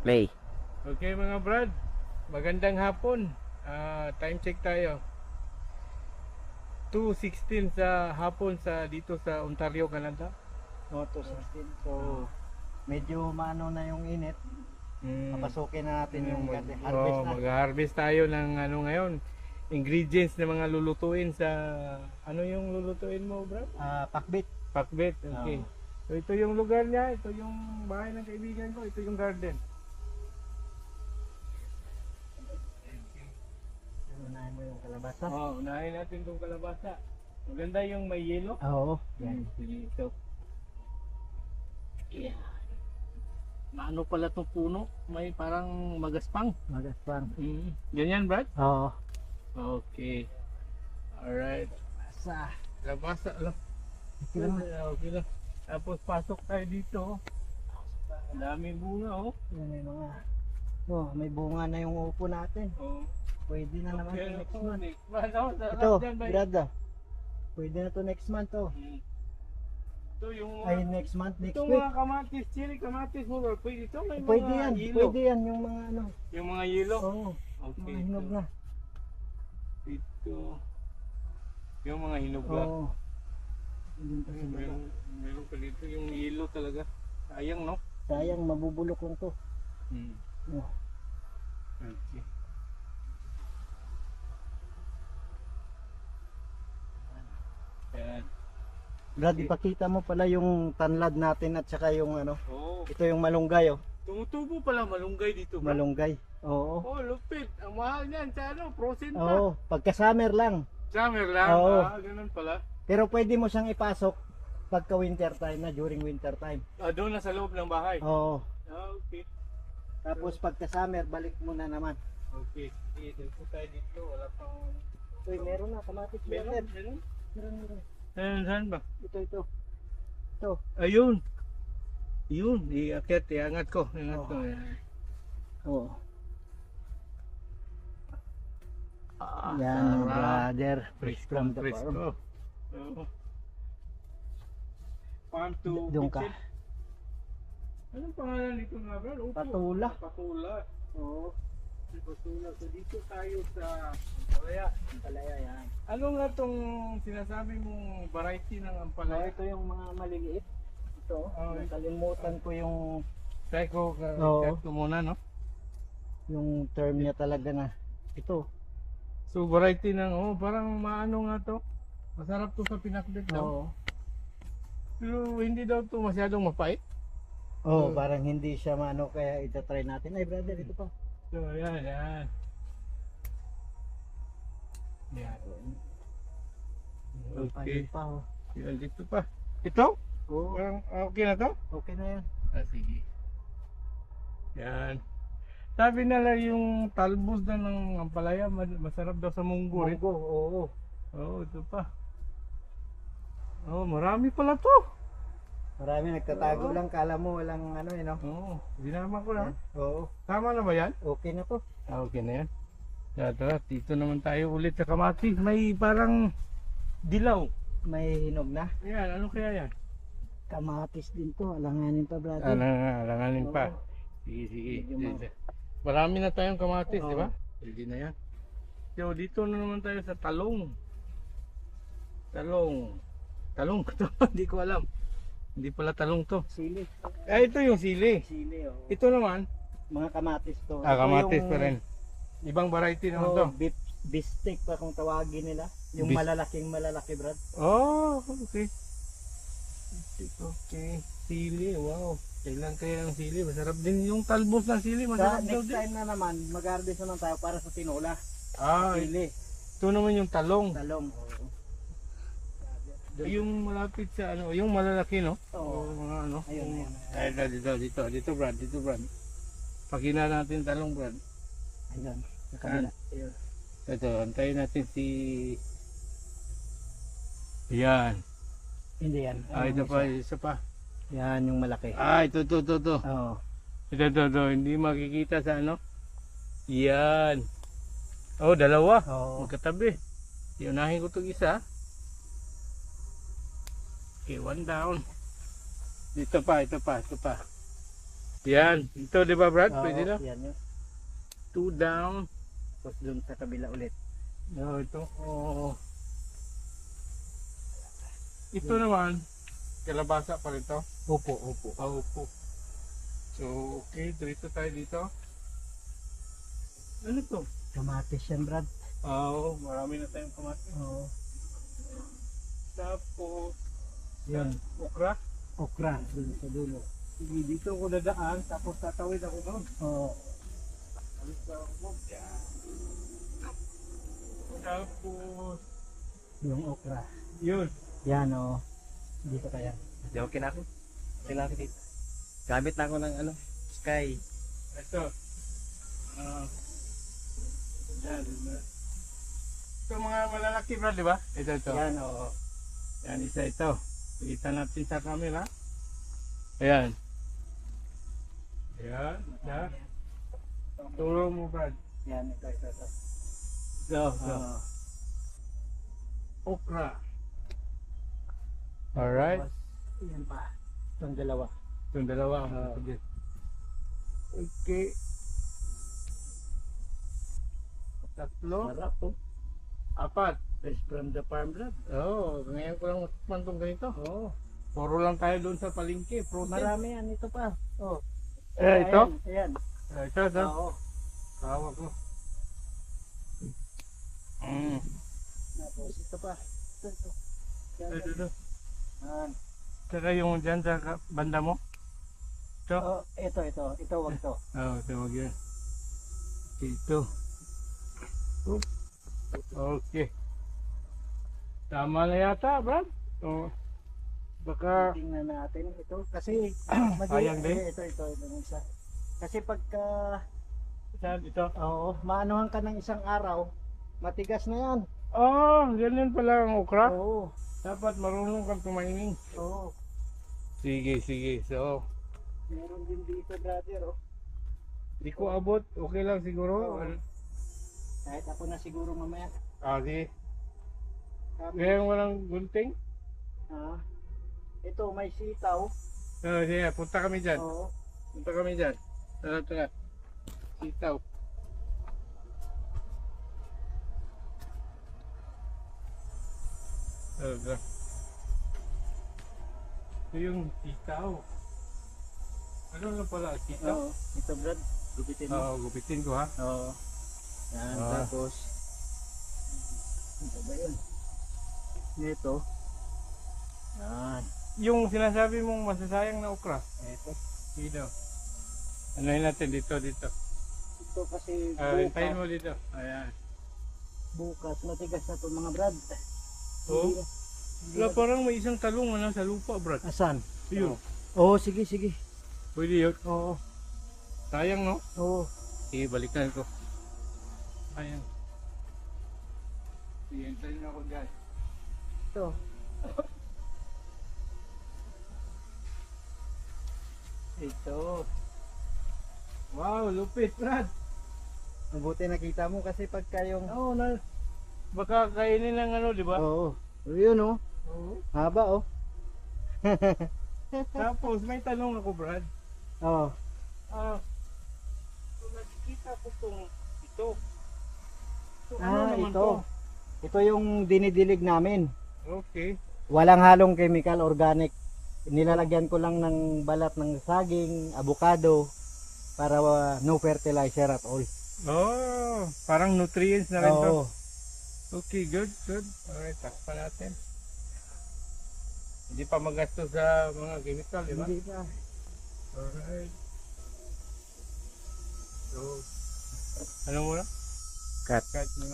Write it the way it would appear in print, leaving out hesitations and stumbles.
Play. Okay mga brad, magandang hapon. Time check tayo. 2:16 sa hapon dito sa Ontario, Canada. No, 216. So, medyo maano na yung init. Papasukin na natin yung harvest na. Mag-harvest tayo ng ano ngayon, ingredients na mga lulutuin sa ano yung lulutuin mo, brad? Pakbit. Pakbet, okay. So ito yung lugar niya, ito yung bahay ng kaibigan ko, ito yung garden. Unahin mo yung kalabasa. Unahin natin itong kalabasa. Maganda yung may yelo. Oo. Yan. Ito. Yeah. Maano pala itong puno? May parang magaspang. Magaspang. Ganyan, Brad? Oo. Okay. Alright. Basa. Labasa. Okay lang. Okay lang. Tapos pasok tayo dito. Ang daming bunga, oh. Yan may mga... Oh, may bunga na yung upo natin. Oh. Pwede na naman Okay, to next month. next month. Oh, sarap Ito, dyan, bay. Brada. Pwede na to next month to. Ito yung Ay, next month, next itong week. mga kamatis, chili kamatis mo, bro. Pwede ito, may Pwede mga yan. yelo. Pwede yan yung mga ano. Yung mga yelo. Oo. Okay. Mga hinog na. Ito. Yung mga hinog lang. Oo. Yun pa sa baba. Meron pa dito yung yelo talaga. Sayang, no? Sayang, mabubulok lang to. Oh. Okay. Yan. Brad, ipakita mo pala yung tanlad natin at saka yung ano. Oh, Ito yung malunggay oh. tumutubo pala malunggay dito, bro. Malunggay. Oo. Oh, lupit. Ang mahal niyan sa ano, frozen pa. Oo, pagka summer lang. Summer lang. Oo. Ganun pala. Pero pwede mo siyang ipasok pagka winter time na, during winter time. Doon na sa loob ng bahay. Oo. Okay. Tapos pagka summer, balik mo na naman. Okay. Dito tayo dito. Wala pang... Uy, meron na kamatis. Meron? Meron. Meron. Saan ba? Ito. Ito. Ayun. Yun. Iakyat. Iangat ko. Iangat ko. Oo. Yan. Oo. Ah, Yan, sarap. brother. Fresh From the fresh farm. ko. Oo. Farm to Doon ka. kitchen. Anong pangalan nito nga, bro? Upo. Patula. Patula. Oo. Patula. So dito tayo sa Ampalaya. Palaya yan. Ano nga tong sinasabi mong variety ng So, Ampalaya? ito yung mga maliliit. Ito. Oo. Nakalimutan ko yung Psycho, Oo. check ko muna, no? yung term niya talaga na ito. So variety ng, parang maano nga to. Masarap to sa pinakbet daw. Oo. Pero hindi daw to masyadong mapait. Oh, parang hindi siya maano kaya ita-try natin. Ay brother, ito pa. So yan, yan. Yan. Okay. Ayun pa oh. Yan, dito pa. Ito? Oo. Parang okay na to? Okay na yan. Sige. Yan. Sabi nila yung talbos na ng ampalaya masarap daw sa munggo rin. Munggo, oo. Oo, ito pa. Oh, marami pala to. Marami nagtatago Oo. lang, kala mo walang ano no. Oo, dinama ko na. Oo. Tama na ba yan? Okay na to. Okay na yan. Tara, dito naman tayo ulit sa kamatis. May parang dilaw. May hinog na. Yan, ano kaya yan? Kamatis din to. Alanganin pa brother. Alanganin pa. Oo. Sige, sige. Medyo Marami na tayong kamatis, Oo. di ba? Pwede na yan. So, dito na naman tayo sa talong. Talong. Talong to, hindi ko alam. Hindi pala talong to. Sili. Ito yung sili. Sili oh. Ito naman, Mga kamatis to. kamatis Ito pa rin. Ibang variety naman to. Beef steak pa kung tawagin nila. Yung Beef- malaki brad. Oh, okay. Okay. Sili, wow. Kailan kaya ang sili? Masarap din yung talbos ng sili. Sa Masarap daw next din. time na naman, mag-harvest naman tayo para sa tinola. Ah, Sili, ito naman yung talong. talong. Yung malapit sa ano, yung malalaki, no? Oo. O mga ano. Ayun, ayun. Ay, dito Brad, dito Brad. Pakina natin talong Brad. Ayun, sa kabila. Ayun. Ito, antayin natin si... Yan. Hindi yan. Ito pa, isa pa. Yan yung malaki. Ito. Oo. Ito. Hindi makikita sa ano. Yan. Oh, dalawa. Oo. Magkatabi. Iunahin ko itong isa. Okay, one down. Ito pa. Yan. Ito, di ba, Brad? Oo, Pwede na. yan yun. 2 down. Tapos dun sa kabila ulit. No, ito. Oo. Ito naman, kalabasa pa rin to. Upo, upo. Opo. So, okay. Dito tayo dito. Ano to? Kamatis yan, Brad. Oo, marami na tayong kamatis. Oo. Tapos, Yun. okra. Okra. Dun sa dulo. Sige, dito ako dadaan, tapos tatawid ako doon. Oo. Alis na ako. Yan. Tapos, Yung okra. yun. Yan, oh. Dito kaya. Di okay na ako. Okay na ako dito. Gamit na ako ng ano, Sky. Ito. Ah, yan. Ito mga malalaki, Brad, di ba? Ito. Yan, oo. Yan, isa ito. Kita natin sa camera. Ayan. Ayan. Isa. Turo mo, Brad. Yan, ito. Go, Oo. Okra. Alright. Tapos, yan pa. Itong dalawa. Itong dalawa. Oo. Sige. Okay. Tatlo. Sarap, oh. Apat. Fresh from the farm, Brad. Oo, ngayon ko lang matikman tong ganito. Oo. Puro lang tayo doon sa palengke. Protein. Marami yan. Ito pa. Oh. Ito? Ayan. Ito. Oo. Kawa ko. Tapos ito pa. Ito. Yan. Ito. Yan. Tsaka yung dyan sa banda mo. Ito. Oh, ito. Ito, wag to. Oo, tawag yun. Ito. Okay. Tama na yata, Brad. O, baka, Tingnan natin ito. Kasi, Sayang din. Ito yung isa. Kasi pagka, saan ito? oo, maanuhan ka ng isang araw, matigas na yan. Oh, ganyan pala ang okra. Oo. Dapat marunong kang tumaining. Oo. Sige. So, Meron din dito, brother, oh. di ko abot. Okay lang siguro. Oo. Kahit ako na siguro mamaya. Sige. Tapos, Ngayon walang gunting. ito, may sitaw. Sige, punta kami dyan. Oo. Punta kami dyan. Tara. Sitaw. Tara. Ito yung sitaw. Ano na pala? Sitaw? Oo. Ito, Brad. Gupitin mo. Oo, gupitin ko ha. Oo. Yan, Ah. tapos, ito ba yun? Ito. Yan. Yung sinasabi mong masasayang na okra. Ito. Dito. Anuhin natin dito. Ito kasi Hintayin mo dito. Ayan. bukas matigas na to mga Brad. Oo. Hindi- Wala, parang may isang talong sa lupa, Brad. Asan? Yun. Oo, sige. Pwede yun. Oo. Sayang, no? Oo. Sige, balikan ko. Ayan. Sige, hintayin ako dyan. Ito. Ito. Wow, lupit, Brad. Mabuti nakita mo kasi pagka yung... Oo, baka kainin ng ano, di ba? Oo. Yun oh. Oo. Haba oh. Tapos, may tanong ako, Brad. Oo. Kung nakikita ko ito. So, Ito. Ito yung dinidilig namin. Okay. Walang halong chemical, organic. Nilalagyan ko lang ng balat ng saging, avocado para no fertilizer at all. Oh, parang nutrients na rin to. Oo. Okay, good. Alright, takpan natin. Hindi pa magastos sa mga chemical, di ba? Hindi pa. Alright. So, ano muna? Cut. Cut muna.